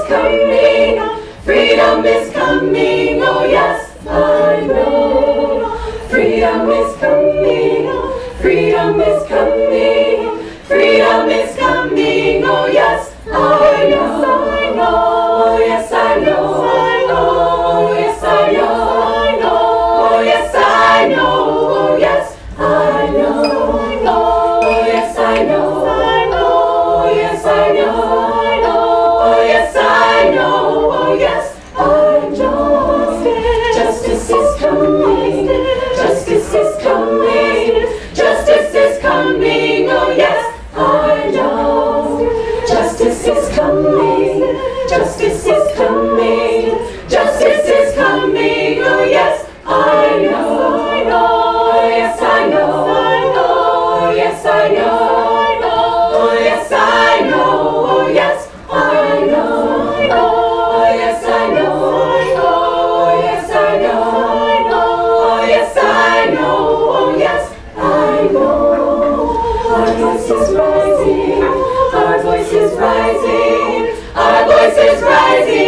coming, freedom is coming, oh yes, I know. Freedom is coming, freedom is coming, freedom is coming, oh yes, I know. Oh yes, I know. Oh yes, I know. Oh yes, I know. Oh yes, I know. Oh yes, I know. Oh yes, I know. Oh yes, I know. Oh yes, I know. Justice is coming. Justice is coming. Justice is coming. Oh yes, I know. Justice is coming. Justice is coming. Justice is coming. Oh yes, I know. Oh yes, I know. Oh yes, I know. Oh yes, I know. Oh yes, I know. Oh yes, I know. Oh yes, I know. Oh yes, I know. Oh yes, I know. Our voice is rising. Our voice is rising. Our voice is rising.